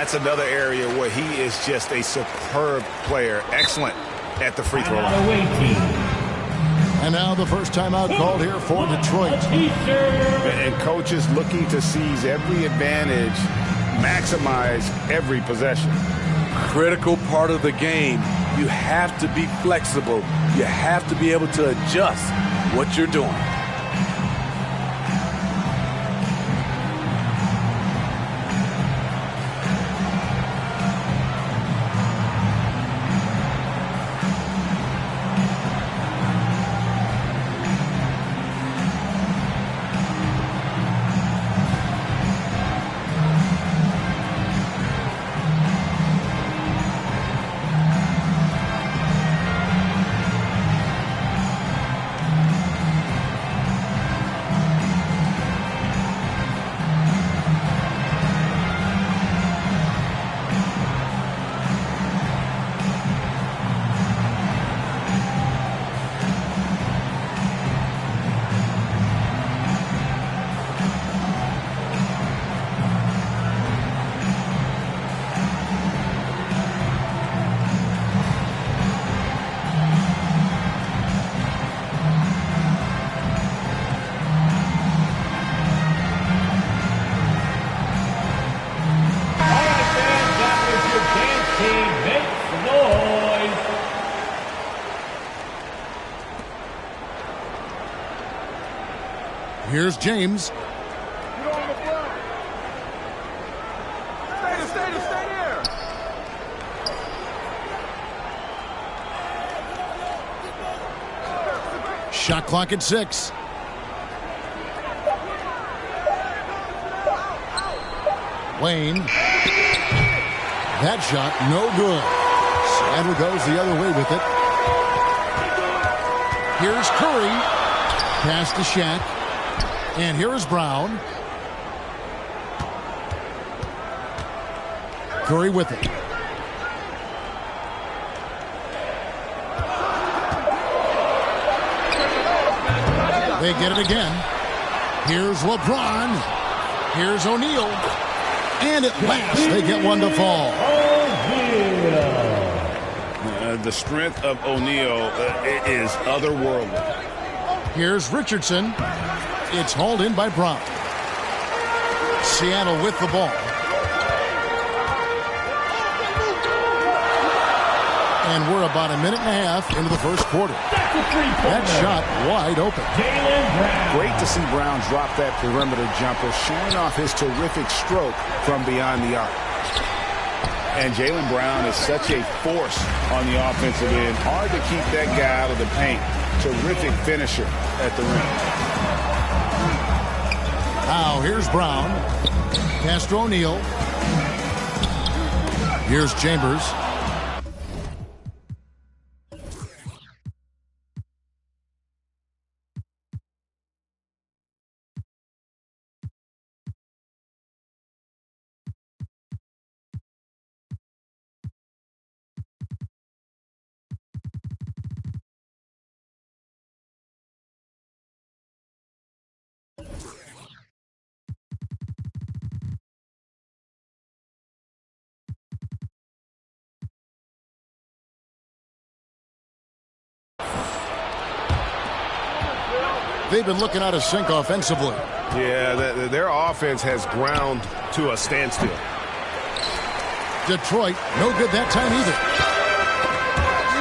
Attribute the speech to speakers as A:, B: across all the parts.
A: that's another area where he is just a superb player. Excellent at the free throw line.
B: And now the first timeout called here for Detroit.
A: And coaches looking to seize every advantage, maximize every possession.
C: Critical part of the game. You have to be flexible. You have to be able to adjust what you're doing.
B: Here's James.
D: Stay there.
B: Shot clock at 6. Wayne. That shot, no good. Seattle goes the other way with it. Here's Curry. Pass to Shaq. And here is Brown. Curry with it. They get it again. Here's LeBron. Here's O'Neal. And at last, they get one to fall.
A: The strength of O'Neal is otherworldly.
B: Here's Richardson. It's hauled in by Brown. Seattle with the ball. And we're about a minute and a half into the first quarter. That shot wide open.
A: Great to see Brown drop that perimeter jumper, showing off his terrific stroke from beyond the arc. And Jaylen Brown is such a force on the offensive end. Hard to keep that guy out of the paint. Terrific finisher at the rim.
B: Now here's Brown. Pass to O'Neal. Here's Chambers. They've been looking out of sync offensively.
A: Yeah, their offense has ground to a standstill.
B: Detroit, no good that time either.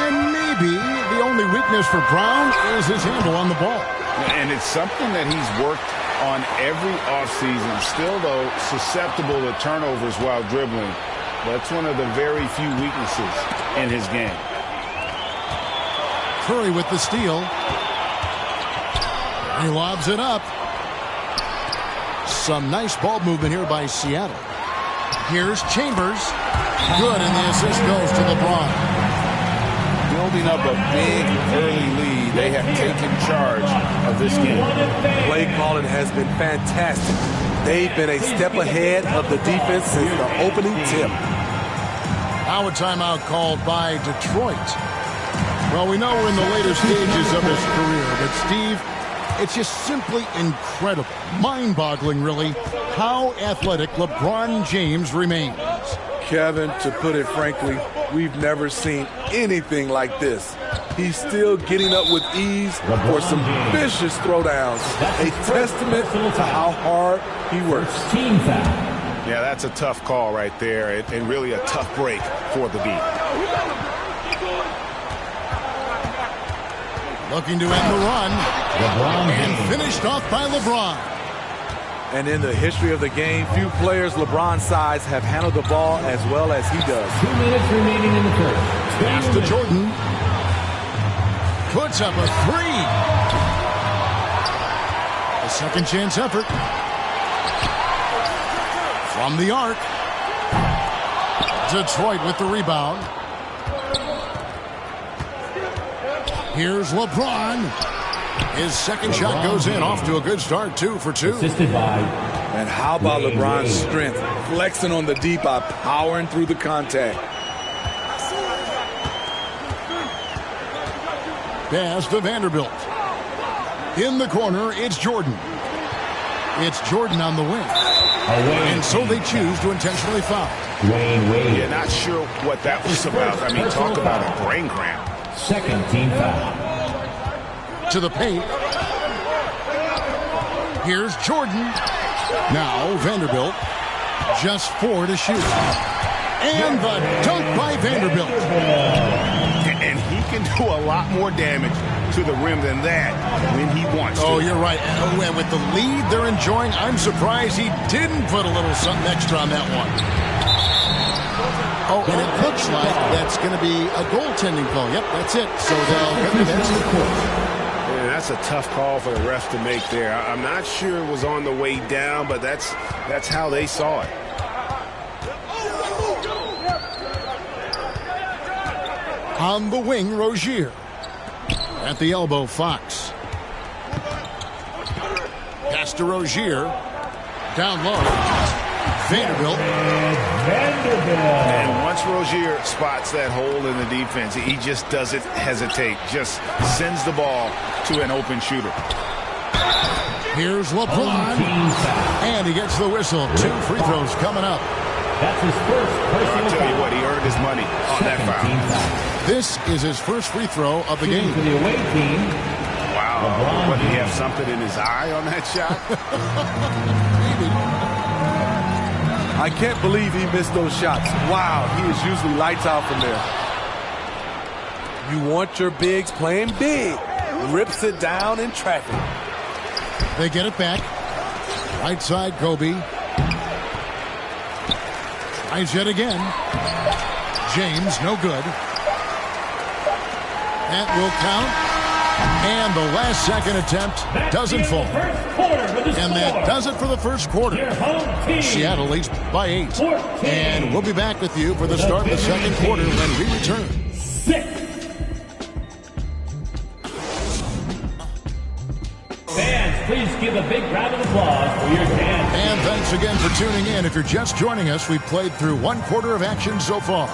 B: And maybe the only weakness for Brown is his handle on the ball.
A: And it's something that he's worked on every offseason. Still, though, susceptible to turnovers while dribbling. That's one of the very few weaknesses in his game.
B: Curry with the steal. He lobs it up. Some nice ball movement here by Seattle. Here's Chambers. Good, and the assist goes to LeBron.
A: Building up a big early lead, they have taken charge of this game.
C: Play calling has been fantastic. They've been a step ahead of the defense since the opening tip.
B: Now a timeout called by Detroit. Well, we know we're in the later stages of his career, but Steve, it's just simply incredible, mind-boggling really, how athletic LeBron James remains.
C: Kevin, to put it frankly, we've never seen anything like this. He's still getting up with ease for some vicious throwdowns, a testament to how hard he works.
D: Team foul.
A: Yeah, that's a tough call right there, and really a tough break for the D.
B: Looking to end the run.
D: LeBron
B: And finished off by LeBron.
C: And in the history of the game, few players LeBron's size have handled the ball as well as he does.
D: 2 minutes remaining in the first.
B: Pass to Jordan. Puts up a three. A second chance effort. From the arc. Detroit with the rebound. Here's LeBron. His second shot goes in, off to a good start, 2 for 2.
D: Assisted by.
C: And how about LeBron's strength, flexing on the D by powering through the contact.
B: Pass to Vanderbilt. In the corner, it's Jordan. It's Jordan on the wing. And so they choose to intentionally foul.
D: Wayne Wade.
A: Yeah, not sure what that was about. I mean, talk about a brain cramp.
D: Second team foul.
B: To the paint. Here's Jordan. Now Vanderbilt. Just 4 to shoot. And the dunk by Vanderbilt.
A: And he can do a lot more damage to the rim than that when he wants to.
B: Oh, you're right. And with the lead they're enjoying, I'm surprised he didn't put a little something extra on that one. Oh, and it looks like that's going to be a goaltending call. Yep, that's it. So they'll get the next court.
A: Yeah, that's a tough call for the refs to make there. I'm not sure it was on the way down, but that's how they saw it.
B: On the wing, Rozier. At the elbow, Fox. Pass to Rozier. Down low. Vanderbilt.
A: And once Rozier spots that hole in the defense, he just doesn't hesitate. Just sends the ball to an open shooter.
B: Here's LeBron. And he gets the whistle. 2 free throws coming up.
D: That's his first personal
A: I'll tell you
D: foul.
A: what, he earned his money on that
D: Second team
A: foul.
D: foul.
B: This is his first free throw of the
D: Shooting
B: game.
D: for the away team.
A: Wow. What, did he have something in his eye on that shot?
B: Maybe.
C: I can't believe he missed those shots. Wow, he is usually lights out from there. You want your bigs playing big. Rips it down in traffic.
B: They get it back. Right side, Kobe. Tries yet again. James, no good. That will count. And the last second attempt doesn't fall. And that does it for the first quarter. Seattle leads by 8. And we'll be back with you for the start of the second quarter when we return.
D: 6. Fans, please give a big round of applause for your dance.
B: And thanks again for tuning in. If you're just joining us, we've played through 1 quarter of action so far.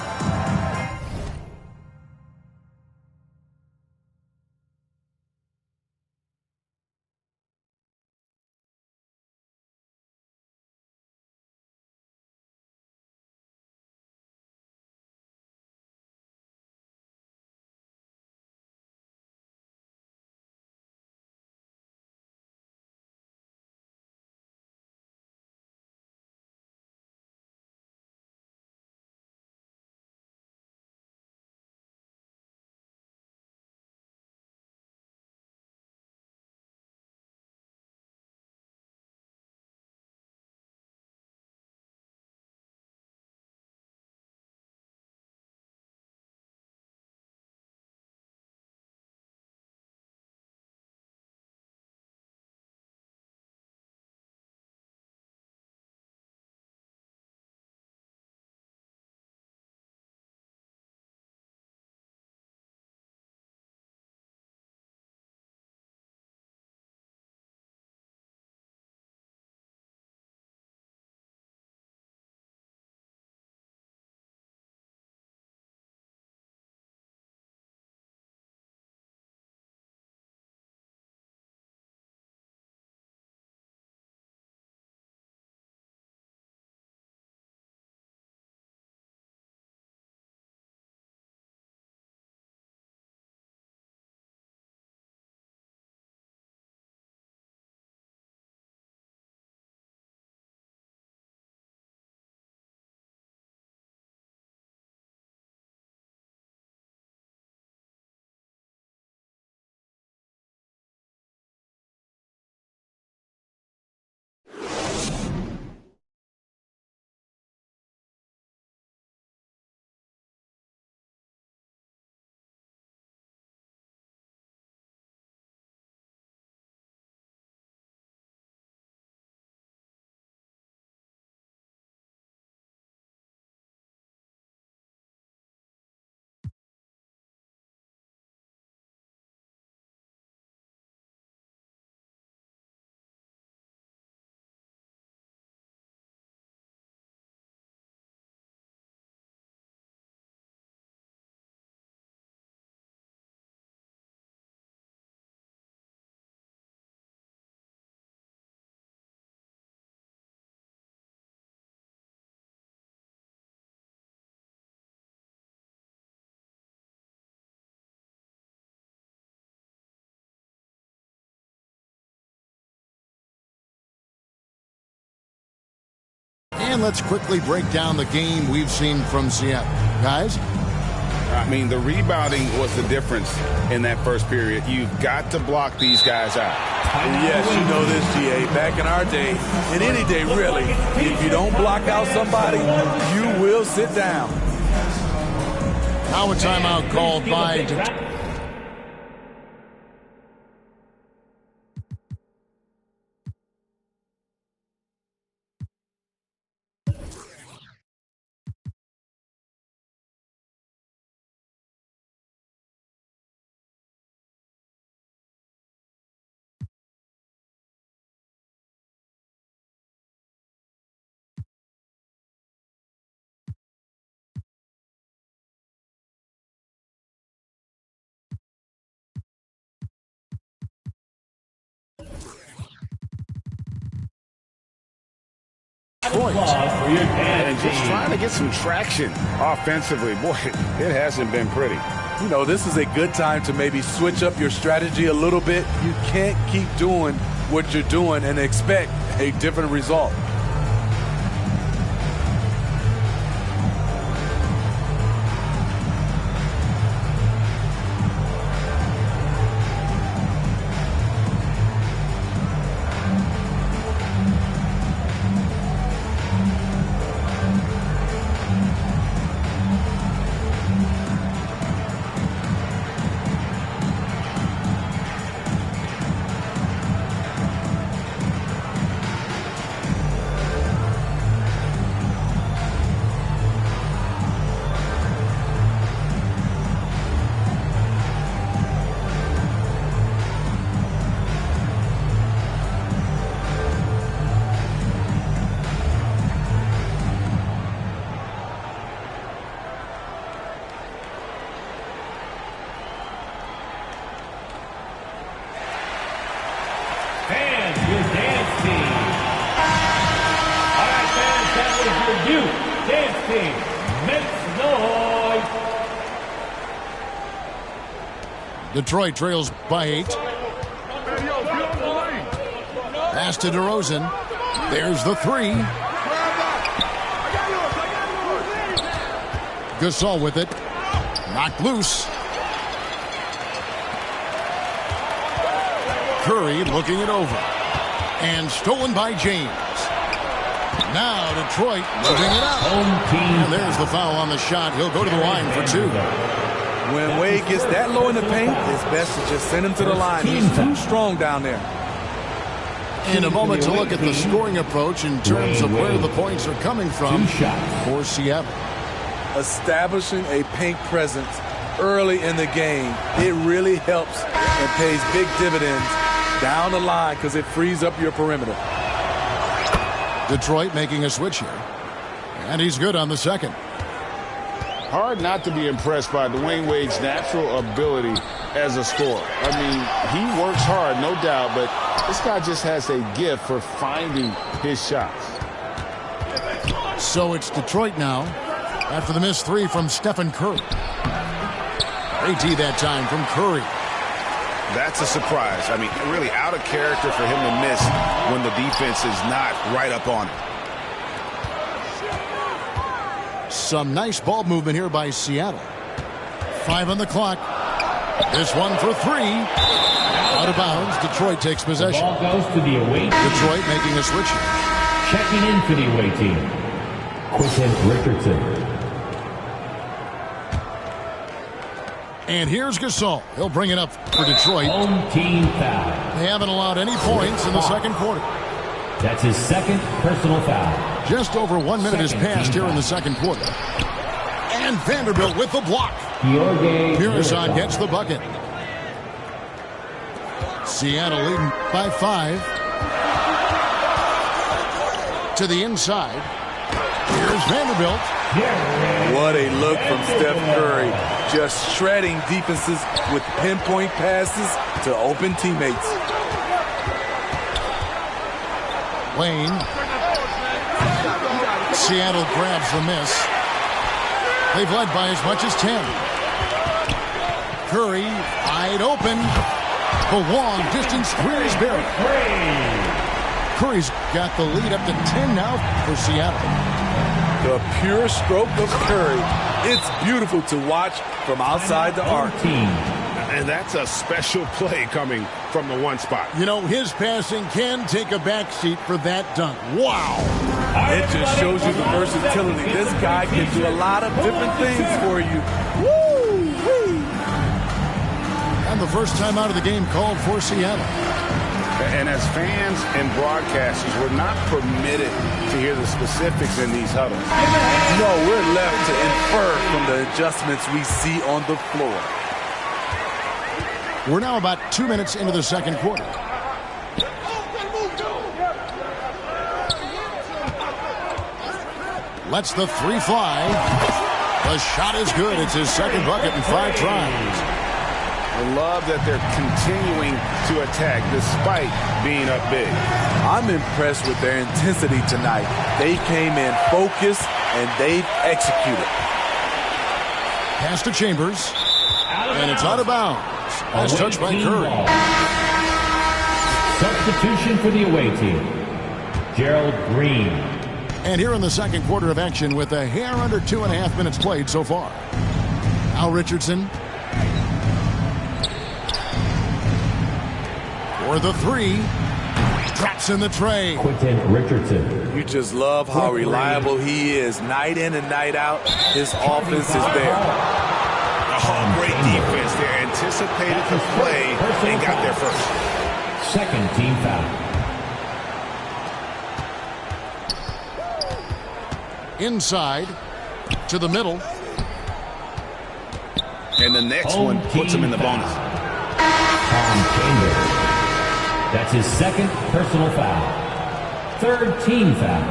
B: And let's quickly break down the game we've seen from Seattle. Guys?
A: I mean, the rebounding was the difference in that first period. You've got to block these guys out.
C: Yes, you know this, GA. Back in our day, and any day really, if you don't block out somebody, you will sit down.
B: Now a timeout called by Detroit.
A: And just trying to get some traction offensively. Boy, it hasn't been pretty.
C: You know, this is a good time to maybe switch up your strategy a little bit. You can't keep doing what you're doing and expect a different result.
B: Detroit trails by 8. Pass to DeRozan. There's the 3. Gasol with it. Knocked loose. Curry looking it over. And stolen by James. Now Detroit moving it up. And there's the foul on the shot. He'll go to the line for 2.
C: When Wade gets that low in the paint, it's best to just send him to the line. He's too strong down there.
B: In a moment to look at the scoring approach in terms of where the points are coming from for Seattle.
C: Establishing a paint presence early in the game, it really helps and pays big dividends down the line because it frees up your perimeter.
B: Detroit making a switch here. And he's good on the second.
A: Hard not to be impressed by Dwayne Wade's natural ability as a scorer. I mean, he works hard, no doubt, but this guy just has a gift for finding his shots.
B: So it's Detroit now after the missed 3 from Stephen Curry. AT that time from Curry.
A: That's a surprise. I mean, really out of character for him to miss when the defense is not right up on him.
B: Some nice ball movement here by Seattle. 5 on the clock. This one for 3. Out of bounds. Detroit takes possession.
D: The ball goes to the away team.
B: Detroit making a switch here.
D: Checking in for the away team, Quentin Richardson.
B: And here's Gasol. He'll bring it up for Detroit.
D: Home team foul.
B: They haven't allowed any points in the second quarter.
D: That's his second personal foul.
B: Just over 1 minute has passed here in the second quarter. And Vanderbilt with the block. Pierson gets the bucket. Seattle leading by 5. To the inside. Here's Vanderbilt.
C: What a look from Steph Curry. Just shredding defenses with pinpoint passes to open teammates.
B: Wayne. Seattle grabs the miss. They've led by as much as 10. Curry wide open. The long distance 3 is buried. Curry's got the lead up to 10 now for Seattle.
C: The pure stroke of Curry. It's beautiful to watch from outside the arc.
A: And that's a special play coming from the one spot.
B: You know, his passing can take a backseat for that dunk. Wow.
C: It just shows you the versatility. This guy can do a lot of different things for you. Woo-wee.
B: And the first time out of the game called for Seattle.
A: And as fans and broadcasters, we're not permitted to hear the specifics in these huddles.
C: No, we're left to infer from the adjustments we see on the floor.
B: We're now about 2 minutes into the second quarter. Lets the three fly. The shot is good. It's his second bucket in 5 tries.
A: I love that they're continuing to attack despite being up big.
C: I'm impressed with their intensity tonight. They came in focused and they've executed.
B: Pass to Chambers. And it's out of bounds. Nice touch by Curry.
D: Substitution for the away team, Gerald Green.
B: And here in the second quarter of action with a hair under 2.5 minutes played so far. Al Richardson. For the three. Drops in the tray.
D: Quentin Richardson.
C: You just love how reliable he is. Night in and night out, his offense is there.
A: Oh, great defense there. Anticipated the play and got there first.
D: Second team foul.
B: Inside to the middle.
A: And the next one puts him in the bonus.
D: Tom Chambers. That's his second personal foul. Third team foul.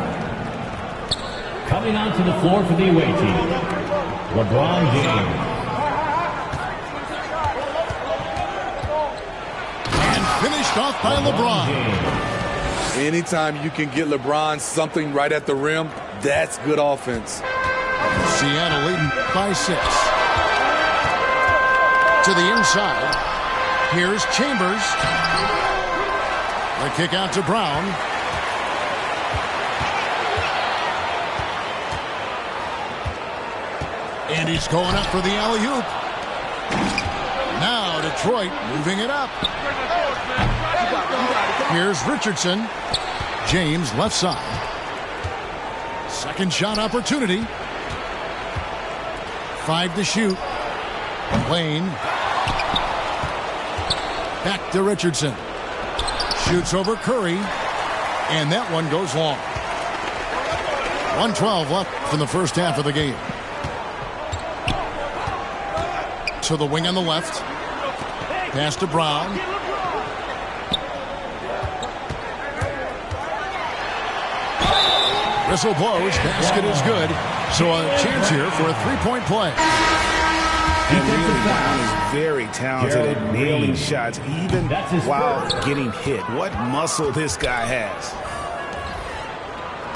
D: Coming onto the floor for the away team, LeBron James.
B: Finished off by LeBron.
C: Anytime you can get LeBron something right at the rim, that's good offense.
B: Seattle leading by 6. To the inside. Here's Chambers. The kick out to Brown. And he's going up for the alley-oop. Now Detroit moving it up. Here's Richardson. James left side. Second shot opportunity. 5 to shoot. Lane. Back to Richardson. Shoots over Curry. And that one goes long. 1:12 left in the first half of the game. To the wing on the left. Pass to Brown. Whistle blows. Basket is good. So a chance here for a three-point play.
A: And really, Brown is very talented at nailing shots, even while getting hit. What muscle this guy has.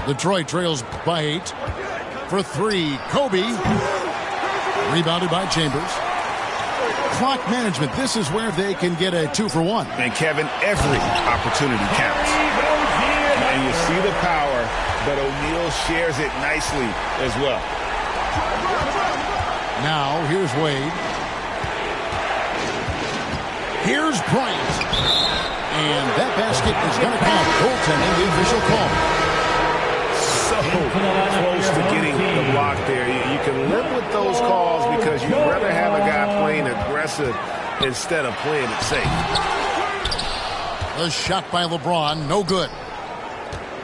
B: Detroit trails by 8. For 3, Kobe. Rebounded by Chambers. Clock management. This is where they can get a 2-for-1.
A: And Kevin, every opportunity counts. And you see the power, but O'Neal shares it nicely as well.
B: Now, here's Wade. Here's Bryant. And that basket is going to count. Goaltending, the official call.
A: So close to getting the block there. You can live with those calls because you'd rather have a guy playing aggressive instead of playing it safe.
B: The shot by LeBron, no good.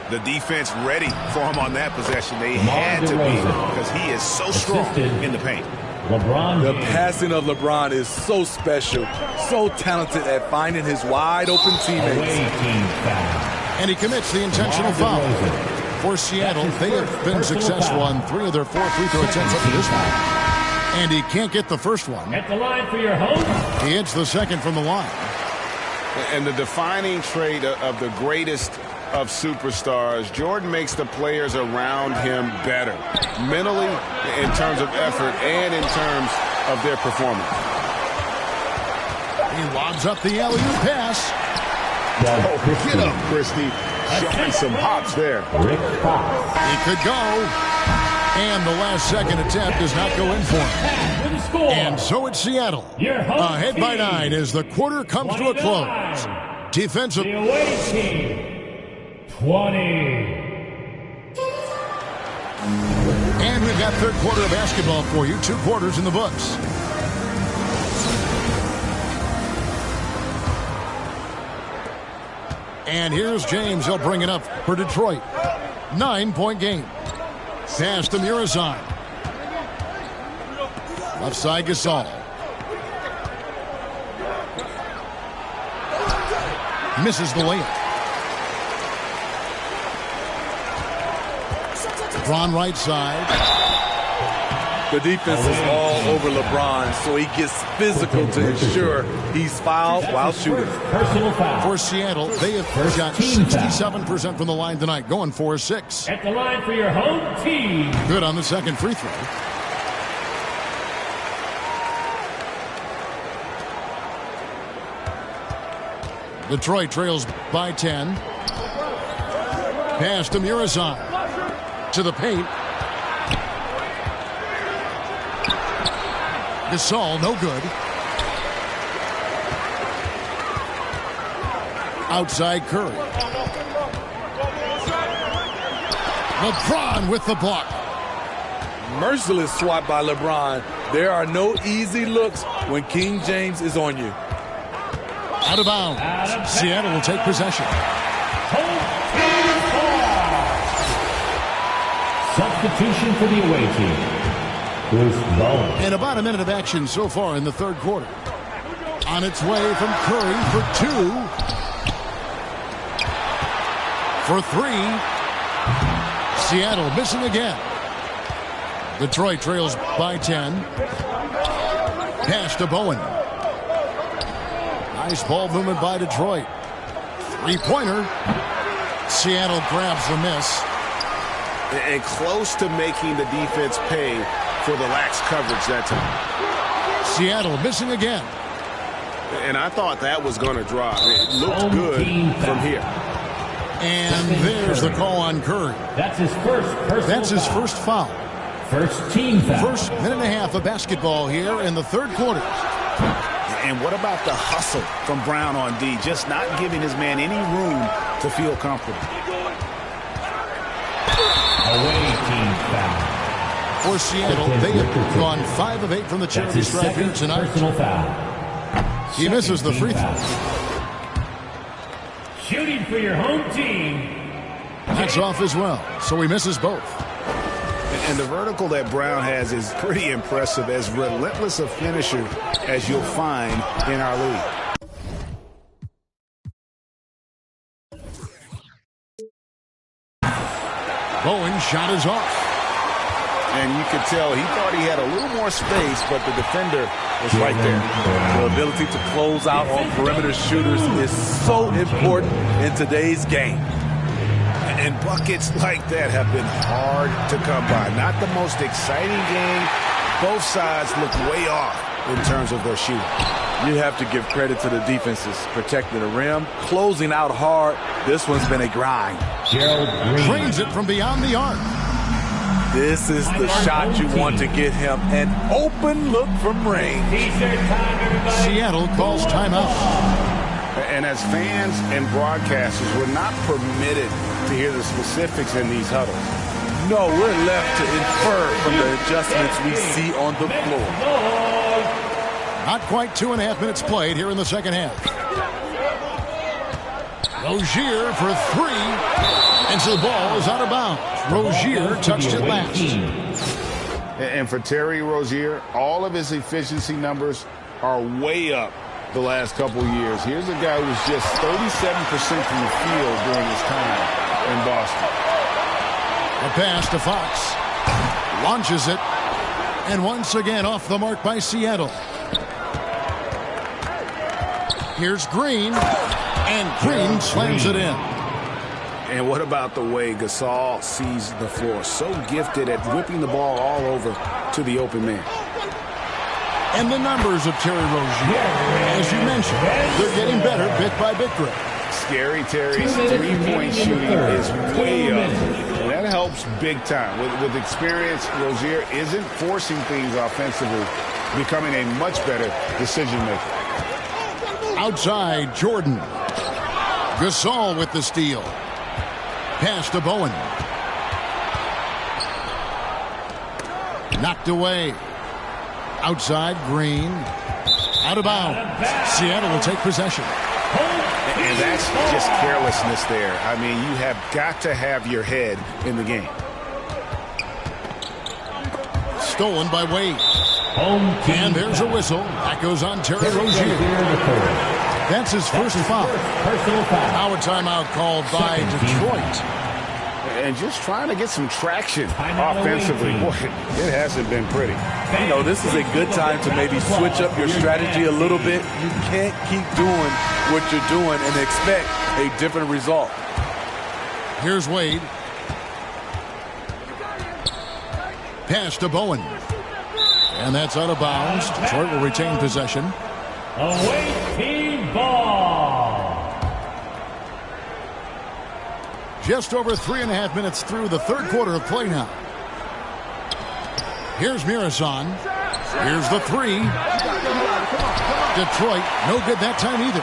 A: The defense ready for him on that possession. They had to be because he is so strong in the paint.
D: LeBron.
C: The passing of LeBron is so special, so talented at finding his wide open teammates.
B: And he commits the intentional foul. For Seattle, they have been successful on 3 of their 4 free throw attempts up to this point. And he can't get the first one.
D: At the line for your host.
B: He hits the second from the line.
A: And the defining trait of the greatest of superstars, Jordan makes the players around him better, mentally, in terms of effort, and in terms of their performance.
B: He lobs up the alley-oop pass.
A: Oh, get up, Christie. showing some hops there.
D: Rick Fox.
B: He could go. And the last second attempt does not go in for him.
D: With the score.
B: And so it's Seattle.
D: Your home
B: Ahead by
D: team.
B: 9 as the quarter comes to a close. Defensive.
D: The away team, 20.
B: And we've got third quarter of basketball for you. 2 quarters in the books. And here's James. He'll bring it up for Detroit. 9-point game. Pass to Murazan. Left side Gasol. Misses the layup. LeBron right side.
C: The defense is all over LeBron, so he gets physical to ensure he's fouled while shooting.
D: Personal foul.
B: For Seattle, they have shot 67% from the line tonight, going 4-6.
D: At the line for your home team.
B: Good on the second free throw. Detroit trails by 10. Pass to Murazan. To the paint. Gasol, no good. Outside Curry. LeBron with the block.
C: Merciless swat by LeBron. There are no easy looks when King James is on you.
B: Out of bounds. Seattle will take possession.
D: Substitution for the away team. Bruce Bowen.
B: And about a minute of action so far in the third quarter. On its way from Curry for 2. For 3. Seattle missing again. Detroit trails by 10. Pass to Bowen. Nice ball movement by Detroit. 3-pointer. Seattle grabs the miss.
A: And close to making the defense pay for the lax coverage that time.
B: Seattle missing again.
A: And I thought that was going to drop. It looked good from here.
B: And there's the call on Curry.
D: That's his first personal
B: That's his
D: foul.
B: first foul.
D: First team foul.
B: First minute and a half of basketball here in the third quarter.
A: And what about the hustle from Brown on D? Just not giving his man any room to feel comfortable.
D: Away team foul.
B: For Seattle, they have gone 5 of 8 from the
D: That's
B: charity
D: his
B: stripe here
D: second
B: tonight.
D: personal foul.
B: He misses the free throw.
D: Shooting for your home team.
B: That's off as well, so he misses both.
A: And the vertical that Brown has is pretty impressive, as relentless a finisher as you'll find in our league.
B: Bowen's shot is off.
A: And you could tell he thought he had a little more space, but the defender was right there.
C: The ability to close out on perimeter shooters is so important in today's game.
A: And buckets like that have been hard to come by. Not the most exciting game. Both sides look way off in terms of their shooting.
C: You have to give credit to the defenses protecting the rim, closing out hard. This one's been a grind.
D: Gerald Green.
B: Drains it from beyond the arc.
C: This is the shot you want to get him. An open look from range.
D: T-shirt time, everybody.
B: Seattle calls timeout.
A: And as fans and broadcasters, we're not permitted to hear the specifics in these huddles.
C: No, we're left to infer from the adjustments we see on the floor.
B: Not quite 2.5 minutes played here in the second half. Rozier for 3. And so the ball is out of bounds. Rozier touched it last.
A: And for Terry Rozier, all of his efficiency numbers are way up the last couple years. Here's a guy who was just 37% from the field during his time in Boston.
B: A pass to Fox. Launches it. And once again off the mark by Seattle. Here's Green. And Green slams it in.
A: And what about the way Gasol sees the floor? So gifted at whipping the ball all over to the open man.
B: And the numbers of Terry Rozier, as you mentioned, they're getting better bit by bit, Greg.
A: Scary Terry's three-point shooting is way up. And that helps big time. With experience, Rozier isn't forcing things offensively, becoming a much better decision maker.
B: Outside, Jordan. Gasol with the steal. Pass to Bowen. Knocked away. Outside, Green. Out of bounds. Seattle will take possession.
A: And that's just carelessness there. I mean, you have got to have your head in the game.
B: Stolen by Wade. And there's a whistle. That goes on Terry Rozier. That's his first foul. Now a timeout called by Detroit.
A: And just trying to get some traction offensively. Boy, it hasn't been pretty.
C: You know, this is a good time to maybe switch up your strategy a little bit. You can't keep doing what you're doing and expect a different result.
B: Here's Wade. Pass to Bowen. And that's out of bounds. Detroit will retain possession.
D: Away team ball.
B: Just over 3.5 minutes through the third quarter of play now. Here's Mirasan. Here's the three. Detroit, no good that time either.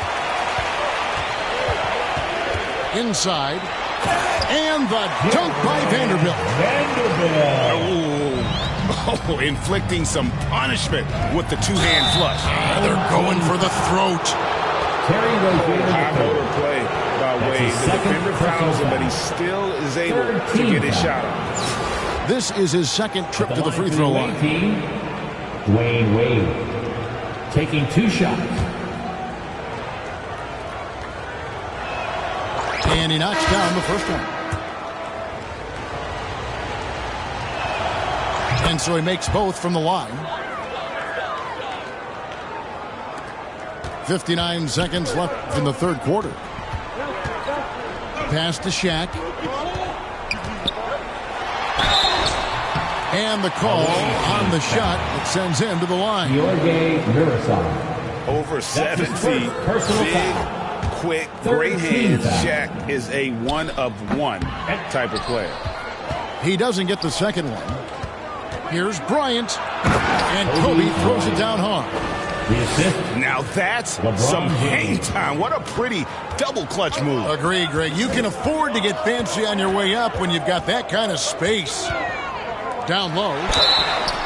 B: Inside. And the dunk by Vanderbilt.
A: Oh, inflicting some punishment with the two-hand flush.
B: They're going for the throat.
D: Terry Rozier.
A: High motor play by Wade. The defender fouls him, but he still is able to get his shot off.
B: This is his second trip to the free throw line.
D: Dwayne Wade taking 2 shots.
B: And he knocks down the first one. And so he makes both from the line. 59 seconds left in the third quarter. Pass to Shaq. And the call on the shot that sends him to the line.
D: Jorge Mirasan.
A: Over 7 feet. Big, quick, great hands. Shaq is a one-of-one type of player.
B: He doesn't get the second one. Here's Bryant. And Kobe throws it down hard.
A: Now that's some hang time. What a pretty double clutch move.
B: Agree, Greg. You can afford to get fancy on your way up when you've got that kind of space. Down low.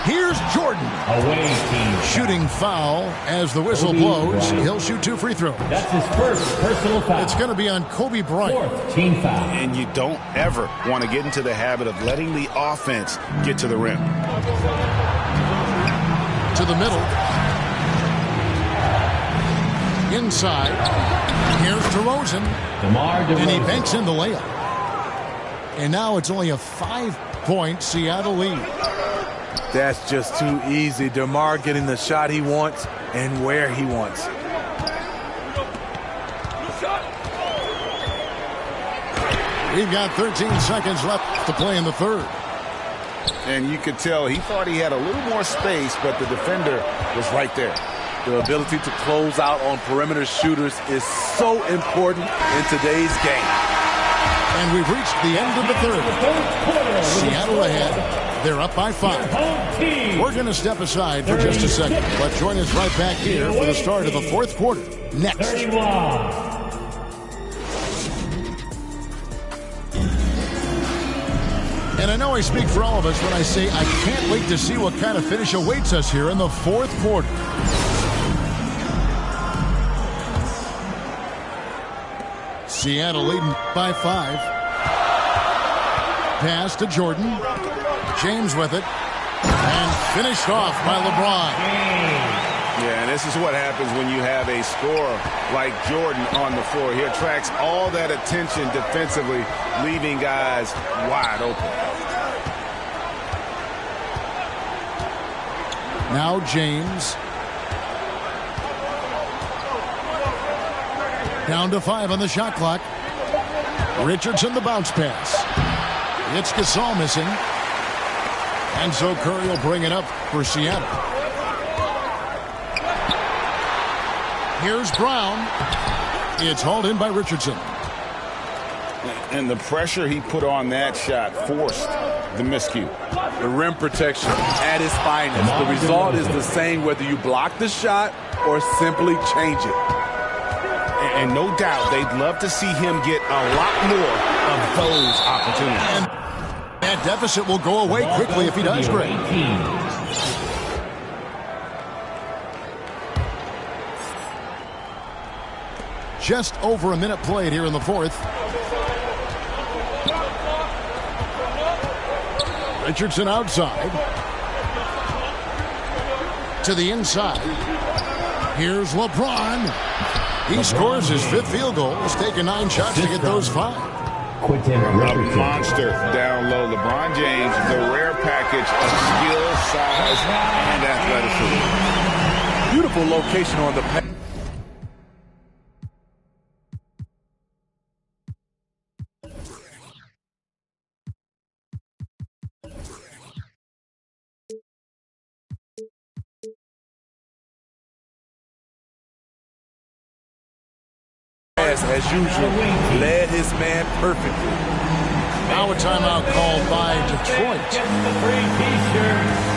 B: Here's Jordan.
D: Away team.
B: Shooting foul as the whistle blows. He'll shoot 2 free throws.
D: That's his first personal foul.
B: It's going to be on Kobe Bryant.
D: 4th team foul.
A: And you don't ever want to get into the habit of letting the offense get to the rim.
B: To the middle. Inside. Here's DeRozan. And he banks in the layup. And now it's only a 5-point Seattle lead.
C: That's just too easy. DeMar getting the shot he wants and where he wants.
B: We've got 13 seconds left to play in the third.
A: And you could tell he thought he had a little more space, but the defender was right there.
C: The ability to close out on perimeter shooters is so important in today's game.
B: And we've reached the end of the third. Seattle ahead. They're up by 5. We're going to step aside for just a second, but join us right back here for the start of the fourth quarter. Next.
D: 31.
B: And I know I speak for all of us when I say I can't wait to see what kind of finish awaits us here in the fourth quarter. Seattle leading by 5. Pass to Jordan. James with it. And finished off by LeBron.
A: Yeah, and this is what happens when you have a scorer like Jordan on the floor. He attracts all that attention defensively, leaving guys wide open.
B: Now James. Down to 5 on the shot clock. Richardson the bounce pass. It's Gasol missing. And so Curry will bring it up for Seattle. Here's Brown. It's hauled in by Richardson.
A: And the pressure he put on that shot forced the miscue.
C: The rim protection at its finest. The result is the same whether you block the shot or simply change it.
A: And no doubt they'd love to see him get a lot more of those opportunities.
B: And that deficit will go away quickly if he does great. Just over a minute played here in the fourth. Richardson outside. To the inside. Here's LeBron. He scores his fifth field goal. He's taken 9 shots to get those 5.
A: A monster down low. LeBron James, the rare package of skill, size, and athleticism.
C: Beautiful location on the pass. As usual, led his man perfectly.
B: Now a timeout called by Detroit.
D: Gets the free T-shirt.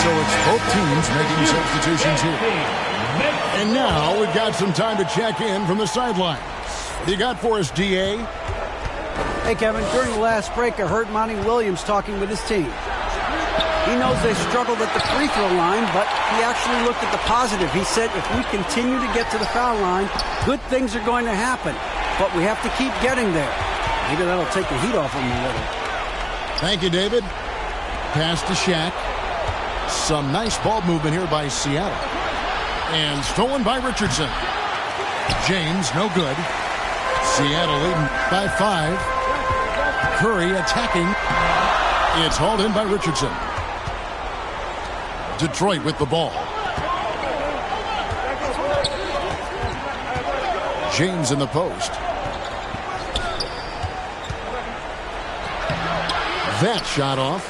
B: So it's both teams making substitutions here. And now we've got some time to check in from the sidelines. What do you got for us, D.A.?
E: Hey, Kevin, during the last break, I heard Monty Williams talking with his team. He knows they struggled at the free throw line, but he actually looked at the positive. He said if we continue to get to the foul line, good things are going to happen. But we have to keep getting there. Maybe that'll take the heat off him a little.
B: Thank you, David. Pass to Shaq. Some nice ball movement here by Seattle. And stolen by Richardson. James, no good. Seattle leading by 5. Curry attacking. It's hauled in by Richardson. Detroit with the ball. James in the post. That shot off.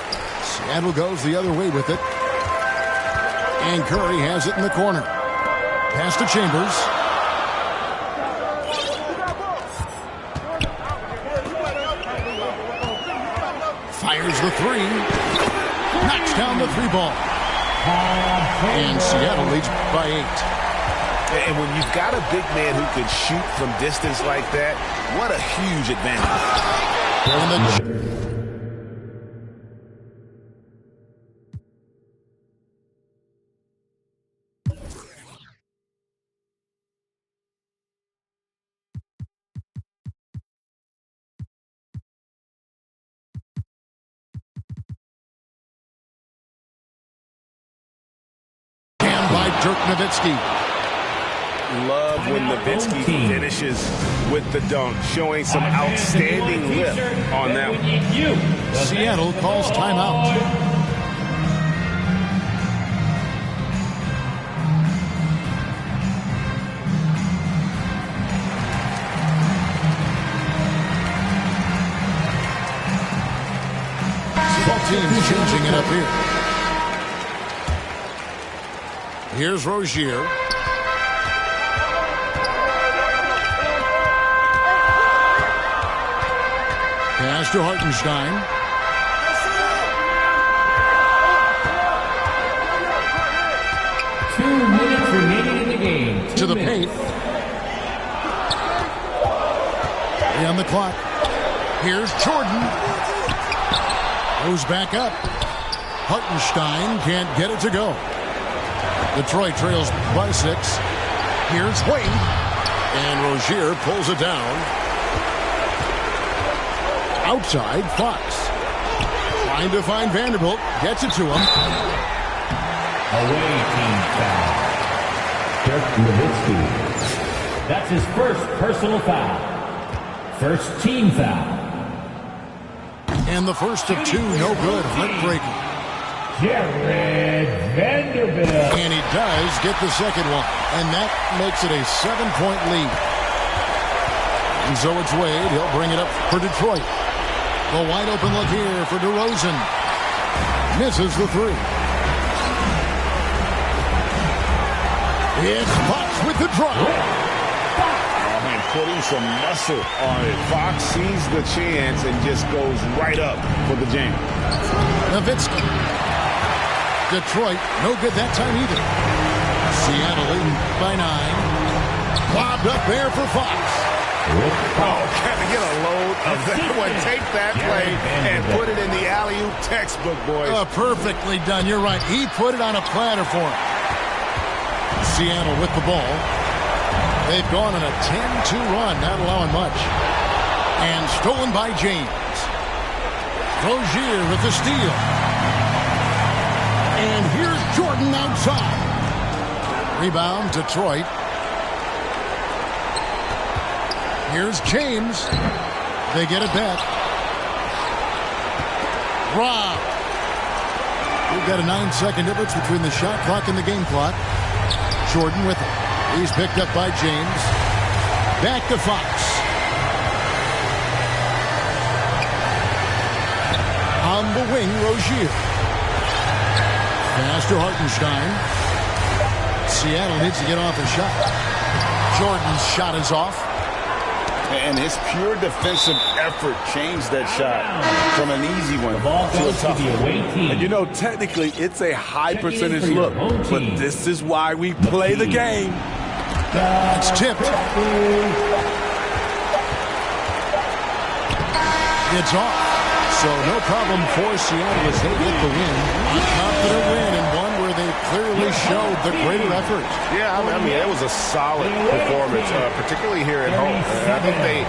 B: Seattle goes the other way with it. And Curry has it in the corner. Pass to Chambers. Fires the 3. Knocks down the 3 ball. And Seattle leads by 8.
A: And when you've got a big man who can shoot from distance like that, what a huge advantage.
B: By Dirk Nowitzki.
A: Love when Nowitzki finishes with the dunk, showing some outstanding lift on that one.
B: Seattle calls timeout. Both teams changing it up here. Here's Rozier. Pass to Hartenstein.
D: 2 minutes remaining in the game.
B: To the paint. On the clock. Here's Jordan. Goes back up. Hartenstein can't get it to go. Detroit trails by 6. Here's Wayne. And Rozier pulls it down. Outside, Fox. Trying to find Vanderbilt. Gets it to him.
D: Away team foul. Dirk Nowitzki. That's his first personal foul. First team foul.
B: And the first of 2, no good. Heartbreaking.
D: Jared Vanderbilt.
B: And he does get the second one. And that makes it a 7-point lead. And so it's Wade. He'll bring it up for Detroit. The wide open look here for DeRozan. Misses the 3. It's Fox with the drop.
A: Oh, man, putting some muscle on it. Fox sees the chance and just goes right up for the jam.
B: Nowitzki. Detroit, no good that time either. Seattle leading by 9. Lobbed up there for Fox.
A: Oh, can I get a load of that one? Take that play and put it in the alley-oop textbook, boys.
B: Perfectly done. You're right. He put it on a platter for him. Seattle with the ball. They've gone on a 10-2 run, not allowing much. And stolen by James. Rozier with the steal. And here's Jordan outside. Rebound, Detroit. Here's James. They get it back. Rob. We've got a 9-second difference between the shot clock and the game clock. Jordan with it. He's picked up by James. Back to Fox. On the wing, Rozier. Pass to Hartenstein. Seattle needs to get off a shot. Jordan's shot is off.
A: And his pure defensive effort changed that shot from an easy one to a tough one.
C: And you know, technically, it's a high percentage look, but this is why we play the game.
B: It's tipped. It's off. So no problem for Seattle as they get the win. A confident win and one where they clearly showed the greater effort.
A: Yeah, I mean, it was a solid performance, particularly here at home. I think they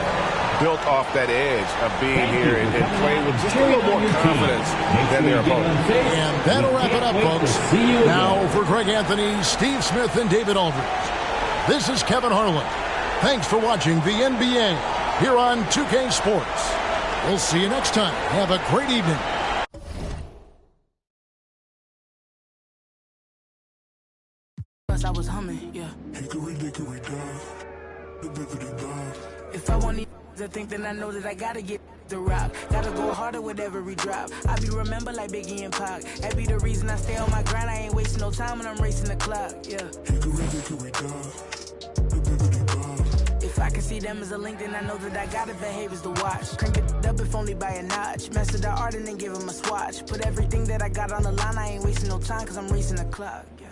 A: built off that edge of being here and playing with just a little more confidence than their opponent.
B: And that'll wrap it up, folks. Now for Greg Anthony, Steve Smith, and David Aldridge. This is Kevin Harlan. Thanks for watching the NBA here on 2K Sports. We'll see you next time. Have a great evening.
F: I was humming, yeah. If I want to think, then I know that I gotta get the rock. Gotta go harder with every drop. I be remembered like Biggie and Pac. That be the reason I stay on my grind. I ain't wasting no time when I'm racing the clock, yeah. If I can see them as a link, then I know that I gotta behave as the watch. Crank it up if only by a notch. Master the art and then give him a swatch. Put everything that I got on the line. I ain't wasting no time cause I'm racing the clock, yeah.